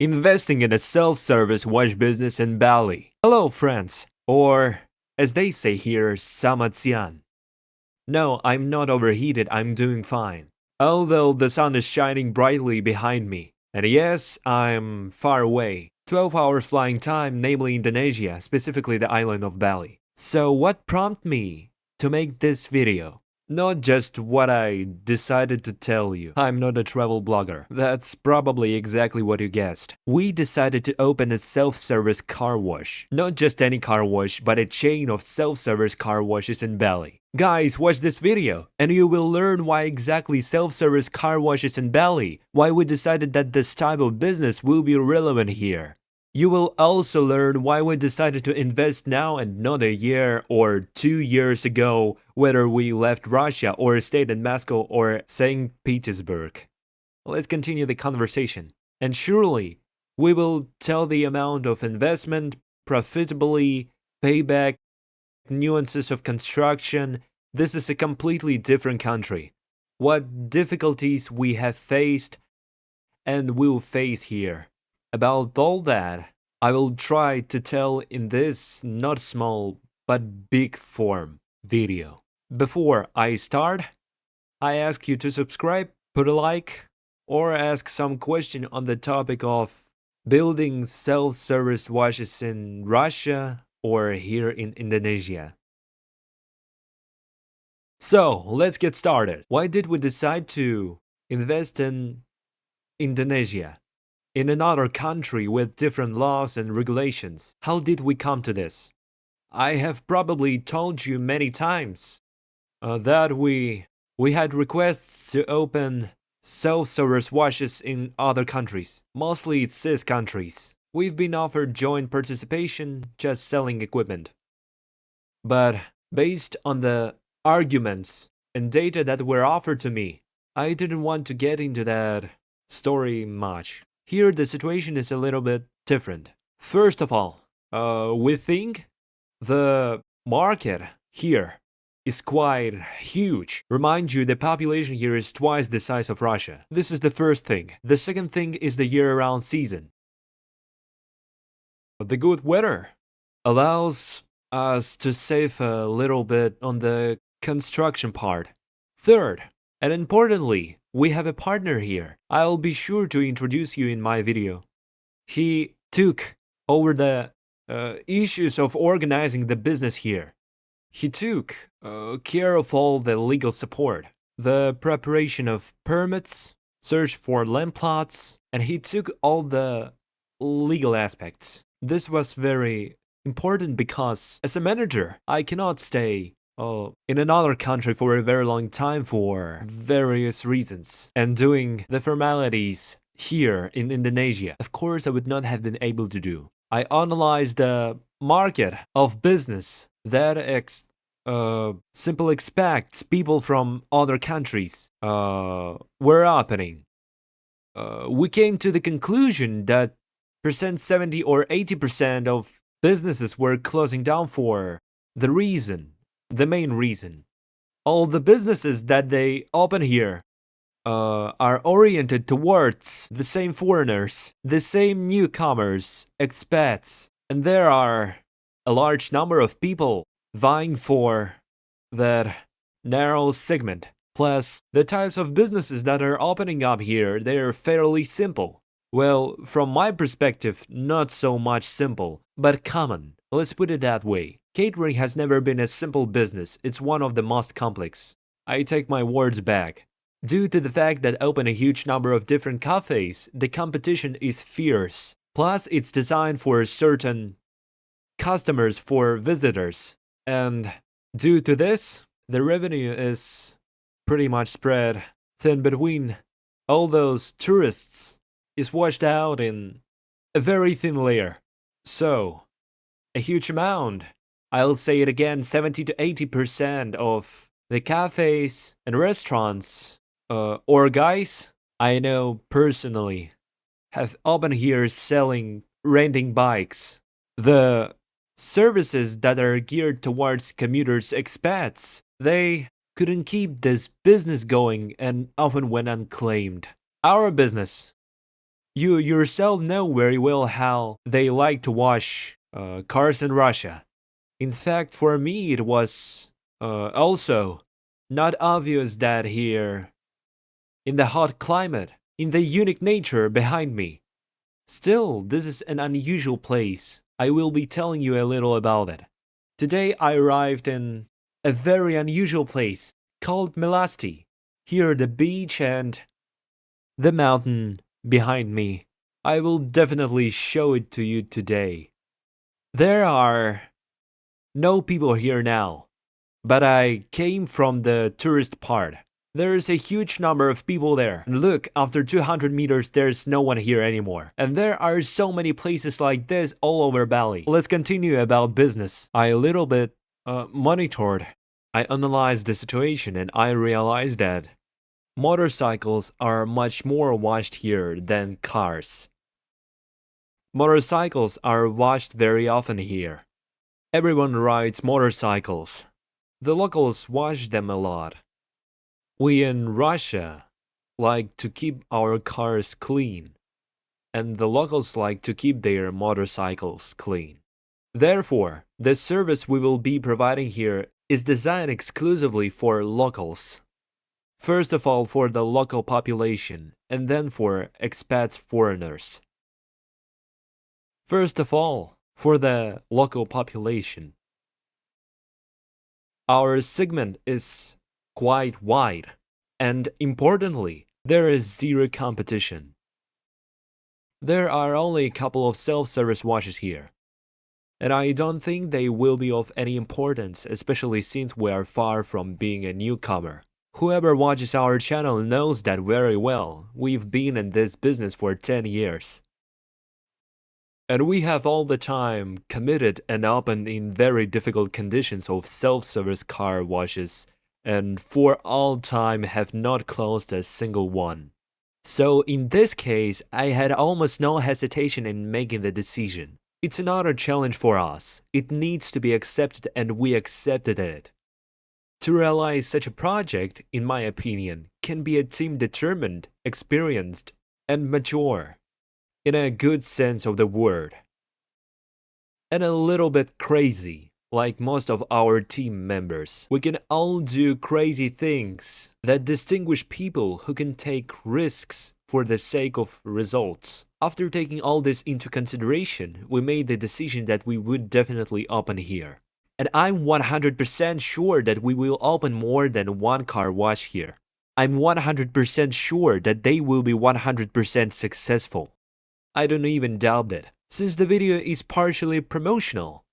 investing in a self-service watch business in Bali. Hello, friends, or as they say here, Samatsian. No, I'm not overheated, I'm doing fine. Although the sun is shining brightly behind me. And yes, I'm far away. 12 hours flying time, namely Indonesia, specifically the island of Bali. So what prompted me to make this video? Not just what I decided to tell you. I'm not a travel blogger. That's probably exactly what you guessed. We decided to open a self-service car wash. Not just any car wash, but a chain of self-service car washes in Bali. Guys, watch this video, and you will learn why exactly self-service car washes in Bali, why we decided that this type of business will be relevant here. You will also learn why we decided to invest now and not a year or 2 years ago, whether we left Russia or stayed in Moscow or St. Petersburg. Let's continue the conversation. And surely, we will tell the amount of investment, profitability, payback, nuances of construction. This is a completely different country. What difficulties we have faced and will face here. About all that, I will try to tell in this not small but big form video. Before I start, I ask you to subscribe, put a like, or ask some question on the topic of building self-service washes in Russia or here in Indonesia. So, let's get started. Why did we decide to invest in Indonesia? In another country with different laws and regulations. How did we come to this? I have probably told you many times that we had requests to open self-service washes in other countries, mostly CIS countries. We've been offered joint participation, just selling equipment. But based on the arguments and data that were offered to me, I didn't want to get into that story much. Here, the situation is a little bit different. First of all, we think the market here is quite huge. Remind you, the population here is twice the size of Russia. This is the first thing. The second thing is the year-round season. The good weather allows us to save a little bit on the construction part. Third, and importantly, we have a partner here. I'll be sure to introduce you in my video. He took over the issues of organizing the business here. He took care of all the legal support, the preparation of permits, search for land plots, and he took all the legal aspects. This was very important because as a manager, I cannot stay in another country for a very long time for various reasons. And doing the formalities here in Indonesia, of course, I would not have been able to do. I analyzed the market of business that simply expects people from other countries were opening. We came to the conclusion that 70 or 80% of businesses were closing down for the main reason. All the businesses that they open here are oriented towards the same foreigners, the same newcomers, expats, and there are a large number of people vying for that narrow segment. Plus, the types of businesses that are opening up here, they are fairly simple. Well, from my perspective, not so much simple, but common. Let's put it that way. Catering has never been a simple business, it's one of the most complex. I take my words back. Due to the fact that open a huge number of different cafes, the competition is fierce. Plus, it's designed for certain customers, for visitors. And due to this, the revenue is pretty much spread thin between all those tourists. Is washed out in a very thin layer. So, a huge amount, I'll say it again, 70 to 80% of the cafes and restaurants or guys I know personally have opened here selling, renting bikes. The services that are geared towards commuters, expats, they couldn't keep this business going and often went unclaimed. Our business You yourself know very well how they like to wash cars in Russia. In fact, for me, it was also not obvious that here, in the hot climate, in the unique nature behind me. Still, this is an unusual place. I will be telling you a little about it. Today, I arrived in a very unusual place called Melasti. Here, the beach and the mountain behind me. I will definitely show it to you today. There are no people here now, but I came from the tourist part. There is a huge number of people there. And look, after 200 meters, there's no one here anymore. And there are so many places like this all over Bali. Let's continue about business. I a little bit monitored. I analyzed the situation and I realized that motorcycles are much more washed here than cars. Motorcycles are washed very often here. Everyone rides motorcycles. The locals wash them a lot. We in Russia like to keep our cars clean, and the locals like to keep their motorcycles clean. Therefore, the service we will be providing here is designed exclusively for locals. First of all, for the local population, and then for expats foreigners. First of all, for the local population. Our segment is quite wide, and importantly, there is zero competition. There are only a couple of self-service washes here, and I don't think they will be of any importance, especially since we are far from being a newcomer. Whoever watches our channel knows that very well. We've been in this business for 10 years. And we have all the time committed and opened in very difficult conditions of self-service car washes, and for all time have not closed a single one. So in this case, I had almost no hesitation in making the decision. It's another challenge for us. It needs to be accepted, and we accepted it. To realize such a project, in my opinion, can be a team determined, experienced, and mature. In a good sense of the word. And a little bit crazy, like most of our team members. We can all do crazy things that distinguish people who can take risks for the sake of results. After taking all this into consideration, we made the decision that we would definitely open here. And I'm 100% sure that we will open more than one car wash here. I'm 100% sure that they will be 100% successful. I don't even doubt it, since the video is partially promotional.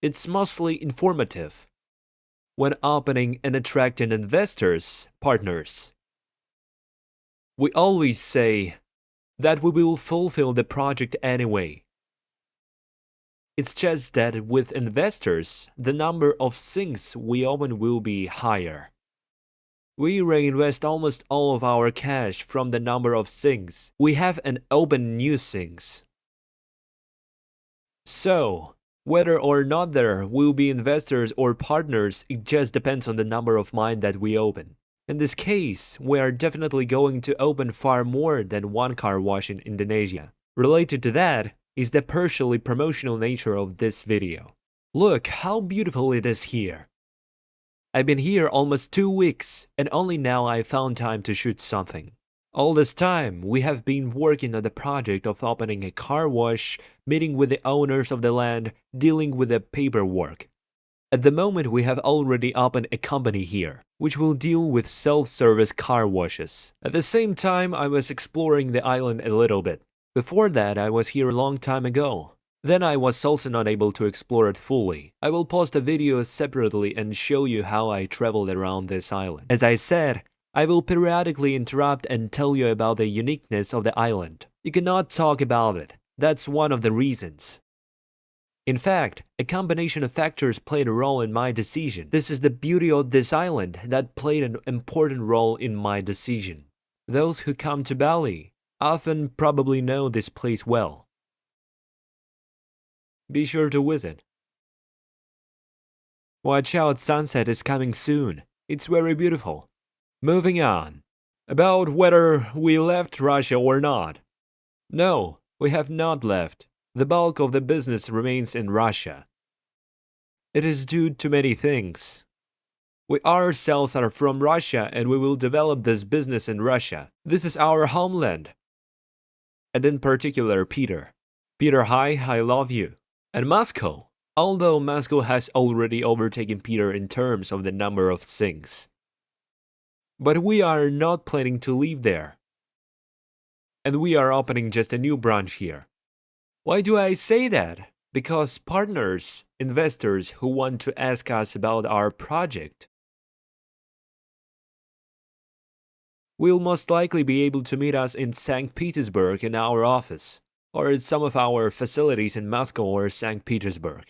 It's mostly informative. When opening and attracting investors, partners, we always say that we will fulfill the project anyway. It's just that with investors, the number of sinks we open will be higher. We reinvest almost all of our cash from the number of sinks we have and open new sinks. So, whether or not there will be investors or partners, it just depends on the number of mines that we open. In this case, we are definitely going to open far more than one car wash in Indonesia. Related to that is the partially promotional nature of this video. Look how beautiful it is here. I've been here almost 2 weeks, and only now I found time to shoot something. All this time, we have been working on the project of opening a car wash, meeting with the owners of the land, dealing with the paperwork. At the moment, we have already opened a company here, which will deal with self-service car washes. At the same time, I was exploring the island a little bit. Before that, I was here a long time ago. Then I was also not able to explore it fully. I will post a video separately and show you how I traveled around this island. As I said, I will periodically interrupt and tell you about the uniqueness of the island. You cannot talk about it. That's one of the reasons. In fact, a combination of factors played a role in my decision. This is the beauty of this island that played an important role in my decision. Those who come to Bali often probably know this place well. Be sure to visit. Watch out, sunset is coming soon. It's very beautiful. Moving on. About whether we left Russia or not. No, we have not left. The bulk of the business remains in Russia. It is due to many things. We ourselves are from Russia and we will develop this business in Russia. This is our homeland. And in particular, Peter. Peter, hi, I love you. And Moscow. Although Moscow has already overtaken Peter in terms of the number of things. But we are not planning to leave there. And we are opening just a new branch here. Why do I say that? Because partners, investors who want to ask us about our project will most likely be able to meet us in St. Petersburg in our office, or at some of our facilities in Moscow or St. Petersburg.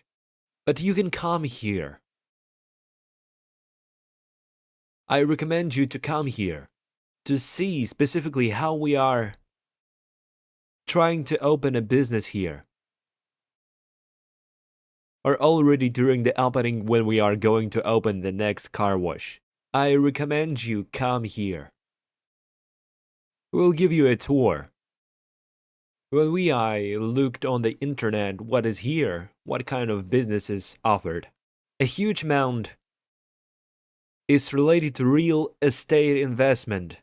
But you can come here. I recommend you to come here to see specifically how we are trying to open a business here. Or already during the opening when we are going to open the next car wash. I recommend you come here. We'll give you a tour. When I looked on the internet what is here, what kind of business is offered. A huge amount is related to real estate investment,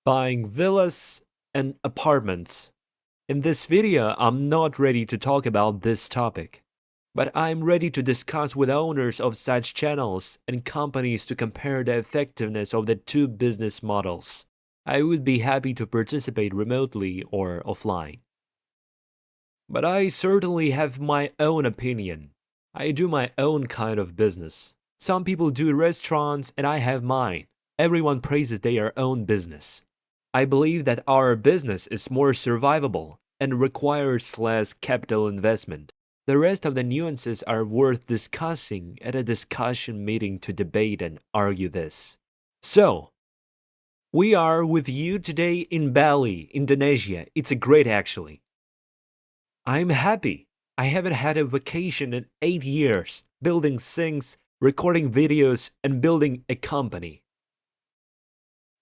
buying villas and apartments. In this video, I'm not ready to talk about this topic, but I'm ready to discuss with owners of such channels and companies to compare the effectiveness of the two business models. I would be happy to participate remotely or offline. But I certainly have my own opinion. I do my own kind of business. Some people do restaurants and I have mine. Everyone praises their own business. I believe that our business is more survivable and requires less capital investment. The rest of the nuances are worth discussing at a discussion meeting to debate and argue this. So, we are with you today in Bali, Indonesia. It's a great actually. I'm happy. I haven't had a vacation in 8 years, building things, recording videos, and building a company.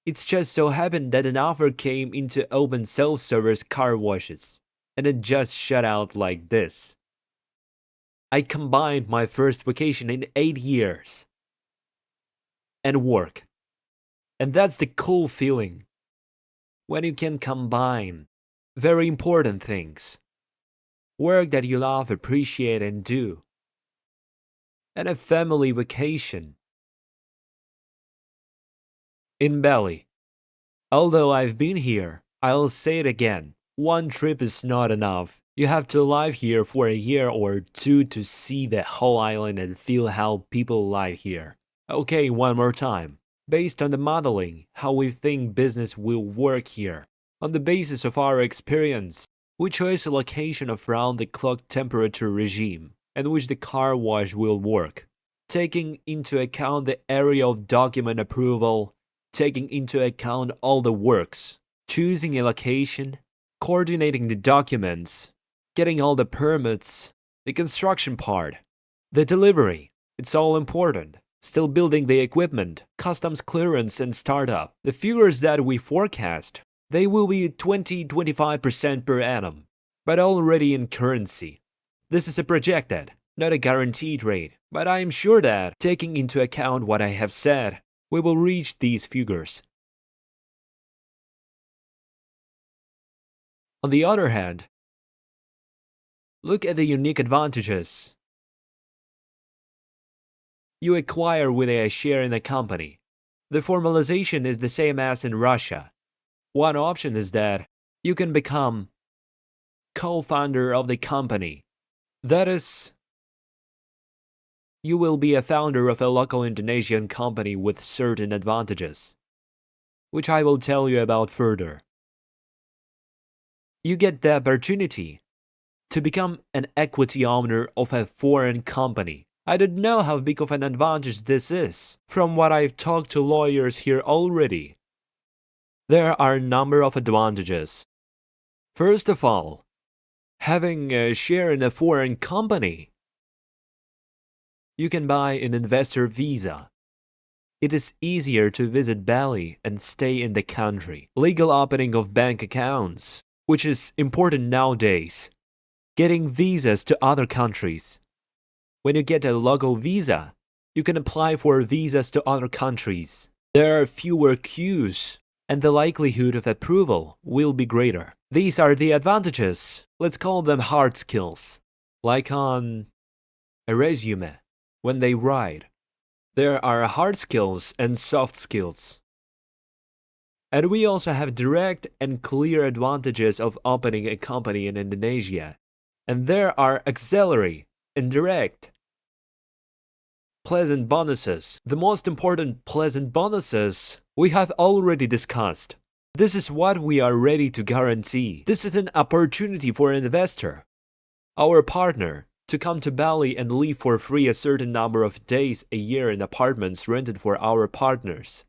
It's just so happened that an offer came in to open self-service car washes, and it just shut out like this. I combined my first vacation in 8 years and work. And that's the cool feeling. When you can combine very important things. Work that you love, appreciate, and do. And a family vacation. In Bali. Although I've been here, I'll say it again. One trip is not enough. You have to live here for a year or two to see the whole island and feel how people live here. Okay, one more time. Based on the modeling, how we think business will work here. On the basis of our experience, we chose a location of round-the-clock temperature regime, in which the car wash will work. Taking into account the area of document approval, taking into account all the works, choosing a location, coordinating the documents, getting all the permits, the construction part, the delivery, it's all important. Still building the equipment, customs clearance and startup. The figures that we forecast, they will be 20-25% per annum, but already in currency. This is a projected, not a guaranteed rate, but I am sure that, taking into account what I have said, we will reach these figures. On the other hand, look at the unique advantages you acquire with a share in a company. The formalization is the same as in Russia. One option is that you can become co-founder of the company. That is, you will be a founder of a local Indonesian company with certain advantages, which I will tell you about further. You get the opportunity to become an equity owner of a foreign company. I don't know how big of an advantage this is, from what I've talked to lawyers here already. There are a number of advantages. First of all, having a share in a foreign company. You can buy an investor visa. It is easier to visit Bali and stay in the country. Legal opening of bank accounts, which is important nowadays. Getting visas to other countries. When you get a local visa, you can apply for visas to other countries. There are fewer queues, and the likelihood of approval will be greater. These are the advantages. Let's call them hard skills. Like on a resume, when they write. There are hard skills and soft skills. And we also have direct and clear advantages of opening a company in Indonesia. And there are auxiliary, indirect, pleasant bonuses. The most important pleasant bonuses we have already discussed. This is what we are ready to guarantee. This is an opportunity for an investor, our partner, to come to Bali and live for free a certain number of days a year in apartments rented for our partners.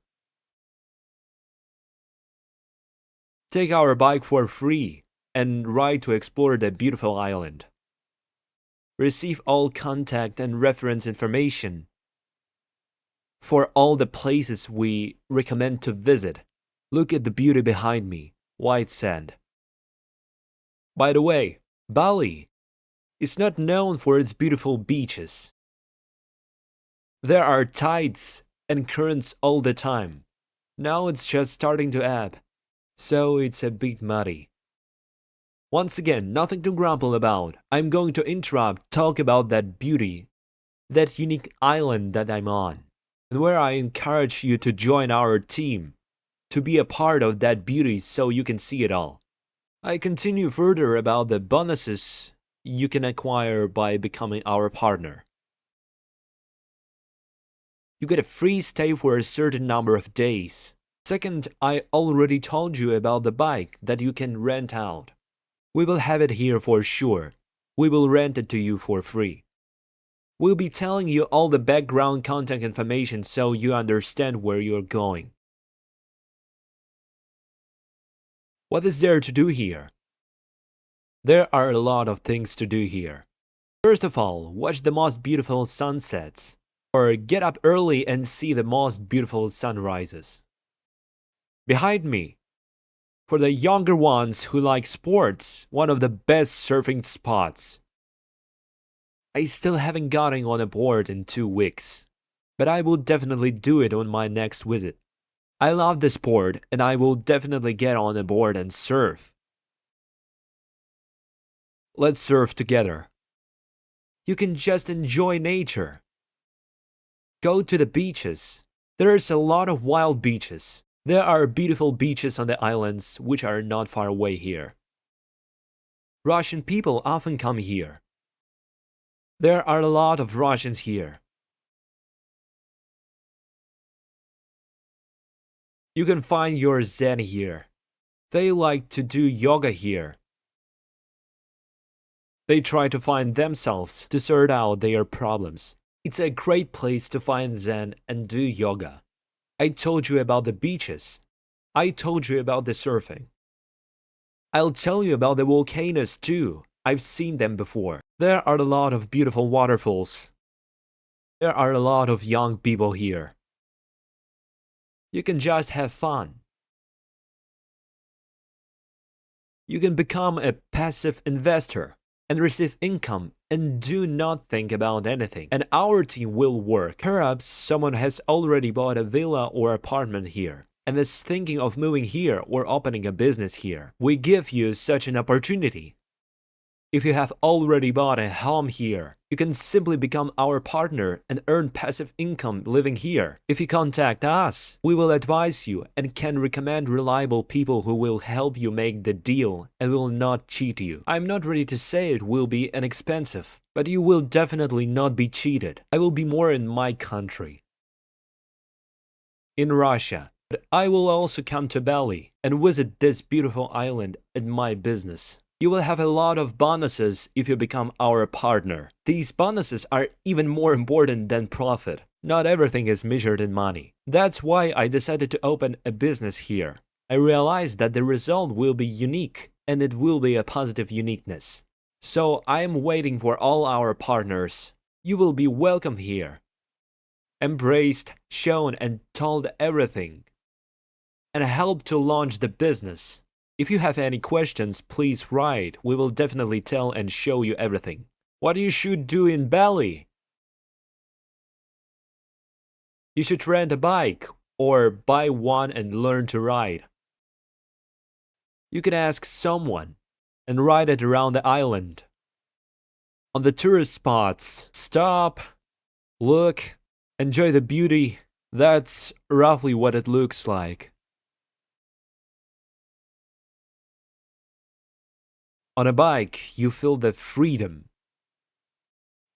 Take our bike for free and ride to explore the beautiful island. Receive all contact and reference information for all the places we recommend to visit. Look at the beauty behind me, white sand. By the way, Bali is not known for its beautiful beaches. There are tides and currents all the time. Now it's just starting to ebb, so it's a bit muddy. Once again, nothing to grumble about. I'm going to interrupt, talk about that beauty, that unique island that I'm on, and where I encourage you to join our team, to be a part of that beauty so you can see it all. I continue further about the bonuses you can acquire by becoming our partner. You get a free stay for a certain number of days. Second, I already told you about the bike that you can rent out. We will have it here for sure. We will rent it to you for free. We'll be telling you all the background contact information so you understand where you're going. What is there to do here? There are a lot of things to do here. First of all, watch the most beautiful sunsets, or get up early and see the most beautiful sunrises. Behind me, for the younger ones who like sports, one of the best surfing spots. I still haven't gotten on a board in 2 weeks, but I will definitely do it on my next visit. I love the sport and I will definitely get on a board and surf. Let's surf together. You can just enjoy nature. Go to the beaches. There's a lot of wild beaches. There are beautiful beaches on the islands which are not far away here. Russian people often come here. There are a lot of Russians here. You can find your Zen here. They like to do yoga here. They try to find themselves to sort out their problems. It's a great place to find Zen and do yoga. I told you about the beaches. I told you about the surfing. I'll tell you about the volcanoes too. I've seen them before. There are a lot of beautiful waterfalls. There are a lot of young people here. You can just have fun. You can become a passive investor and receive income and do not think about anything. And our team will work. Perhaps someone has already bought a villa or apartment here and is thinking of moving here or opening a business here. We give you such an opportunity. If you have already bought a home here, you can simply become our partner and earn passive income living here. If you contact us, we will advise you and can recommend reliable people who will help you make the deal and will not cheat you. I'm not ready to say it will be inexpensive, but you will definitely not be cheated. I will be more in my country, in Russia, but I will also come to Bali and visit this beautiful island in my business. You will have a lot of bonuses if you become our partner. These bonuses are even more important than profit. Not everything is measured in money. That's why I decided to open a business here. I realized that the result will be unique and it will be a positive uniqueness. So I am waiting for all our partners. You will be welcome here. embraced, shown, and told everything, and helped to launch the business. If you have any questions, please write. We will definitely tell and show you everything. What you should do in Bali? You should rent a bike or buy one and learn to ride. You can ask someone and ride it around the island. On the tourist spots, stop, look, enjoy the beauty. That's roughly what it looks like. On a bike, you feel the freedom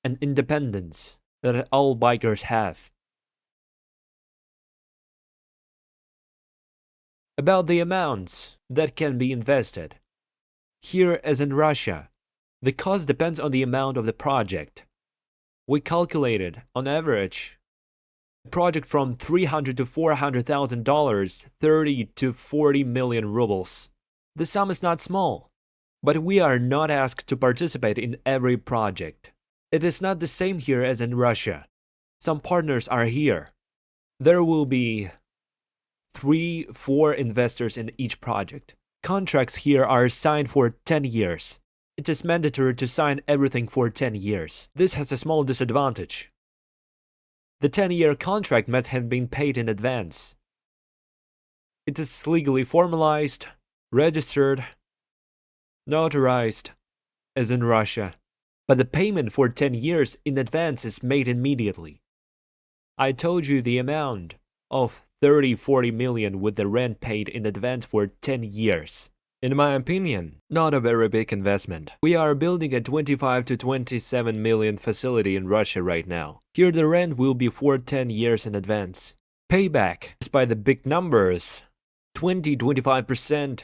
and independence that all bikers have. About the amounts that can be invested. Here, as in Russia, the cost depends on the amount of the project. We calculated, on average, a project from $300,000 to $400,000, 30 to 40 million rubles. The sum is not small, but we are not asked to participate in every project. It is not the same here as in Russia. Some partners are here. There will be 3-4 investors in each project. Contracts here are signed for 10 years. It is mandatory to sign everything for 10 years. This has a small disadvantage. The 10-year contract must have been paid in advance. It is legally formalized, registered, notarized, as in Russia. But the payment for 10 years in advance is made immediately. I told you the amount of 30-40 million with the rent paid in advance for 10 years. In my opinion, not a very big investment. We are building a 25 to 27 million facility in Russia right now. Here the rent will be for 10 years in advance. Payback is by the big numbers, 20-25%.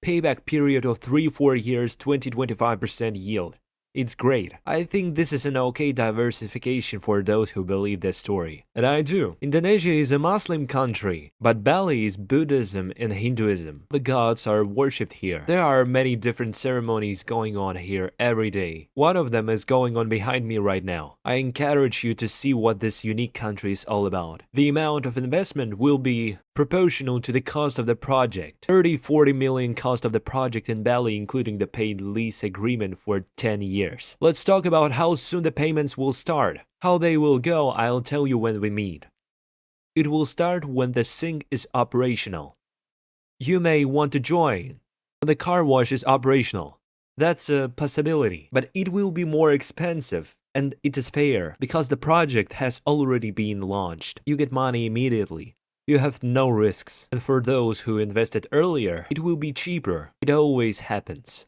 Payback period of 3-4 years, 20-25% yield. It's great. I think this is an okay diversification for those who believe this story. And I do. Indonesia is a Muslim country, but Bali is Buddhism and Hinduism. The gods are worshipped here. There are many different ceremonies going on here every day. One of them is going on behind me right now. I encourage you to see what this unique country is all about. The amount of investment will be proportional to the cost of the project. 30-40 million cost of the project in Bali, including the paid lease agreement for 10 years. Let's talk about how soon the payments will start. How they will go, I'll tell you when we meet. It will start when the sink is operational. You may want to join when the car wash is operational. That's a possibility, but it will be more expensive. And it is fair because the project has already been launched. You get money immediately. You have no risks. And for those who invested earlier, it will be cheaper. It always happens.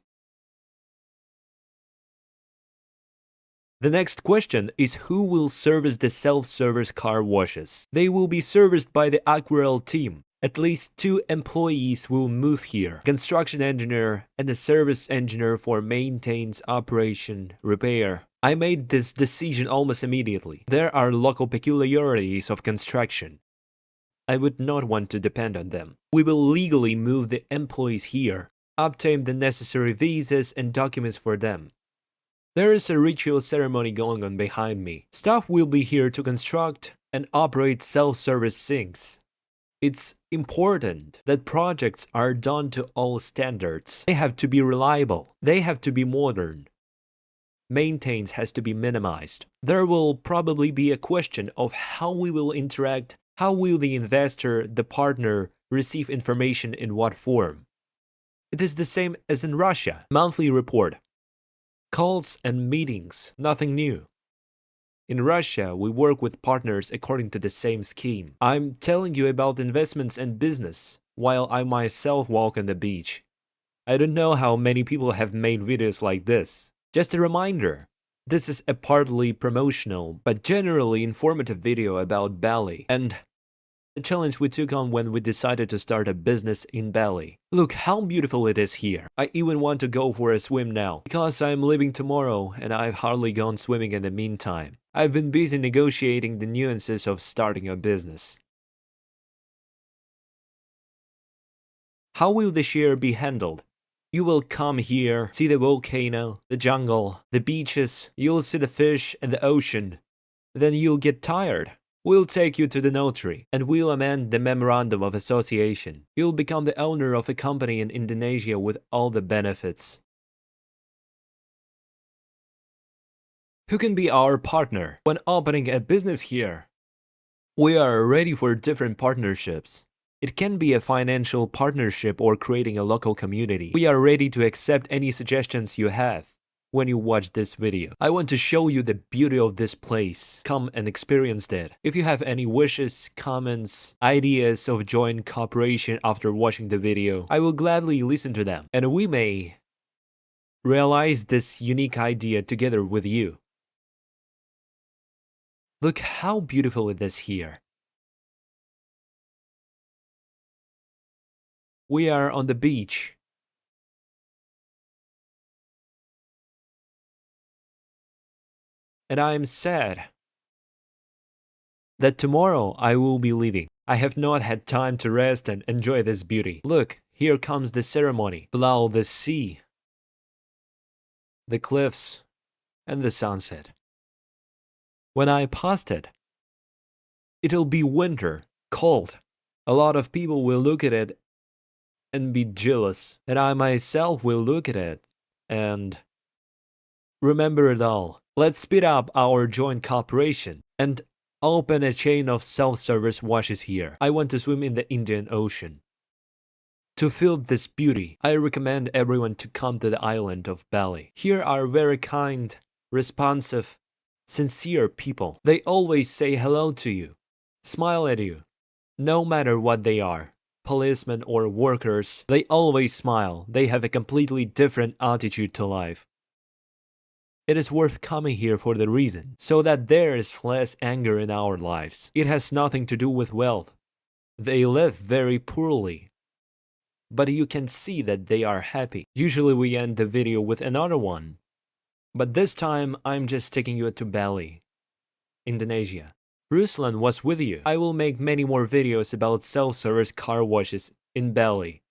The next question is who will service the self-service car washes? They will be serviced by the Aquarel team. At least 2 employees will move here. Construction engineer and a service engineer for maintenance, operation, repair. I made this decision almost immediately. There are local peculiarities of construction. I would not want to depend on them. We will legally move the employees here, obtain the necessary visas and documents for them. There is a ritual ceremony going on behind me. Staff will be here to construct and operate self-service sinks. It's important that projects are done to all standards. They have to be reliable. They have to be modern. Maintenance has to be minimized. There will probably be a question of how we will interact. How will the investor, the partner, receive information in what form? It is the same as in Russia. Monthly report. Calls and meetings. Nothing new. In Russia, we work with partners according to the same scheme. I'm telling you about investments and business, while I myself walk on the beach. I don't know how many people have made videos like this. Just a reminder. This is a partly promotional, but generally informative video about Bali and the challenge we took on when we decided to start a business in Bali. Look how beautiful it is here. I even want to go for a swim now, because I'm leaving tomorrow and I've hardly gone swimming in the meantime. I've been busy negotiating the nuances of starting a business. How will the share be handled? You will come here, see the volcano, the jungle, the beaches, you'll see the fish and the ocean. then you'll get tired. We'll take you to the notary, and we'll amend the memorandum of association. You'll become the owner of a company in Indonesia with all the benefits. Who can be our partner when opening a business here? We are ready for different partnerships. It can be a financial partnership or creating a local community. We are ready to accept any suggestions you have. When you watch this video, I want to show you the beauty of this place. Come and experience it. If you have any wishes, comments, ideas of joint cooperation after watching the video, I will gladly listen to them, and we may realize this unique idea together with you. Look how beautiful it is here. We are on the beach. And I am sad that tomorrow I will be leaving. I have not had time to rest and enjoy this beauty. Look, here comes the ceremony. Below the sea, the cliffs, and the sunset. When I post it, it'll be winter, cold. A lot of people will look at it and be jealous, and I myself will look at it and remember it all. Let's speed up our joint cooperation and open a chain of self-service washes here. I want to swim in the Indian Ocean. To feel this beauty, I recommend everyone to come to the island of Bali. Here are very kind, responsive, sincere people. They always say hello to you, smile at you, no matter what they are. Policemen or workers, they always smile. They have a completely different attitude to life. It is worth coming here for the reason, so that there is less anger in our lives. It has nothing to do with wealth. They live very poorly, but you can see that they are happy. Usually we end the video with another one, but this time I'm just taking you to Bali, Indonesia. Ruslan was with you. I will make many more videos about self-service car washes in Bali.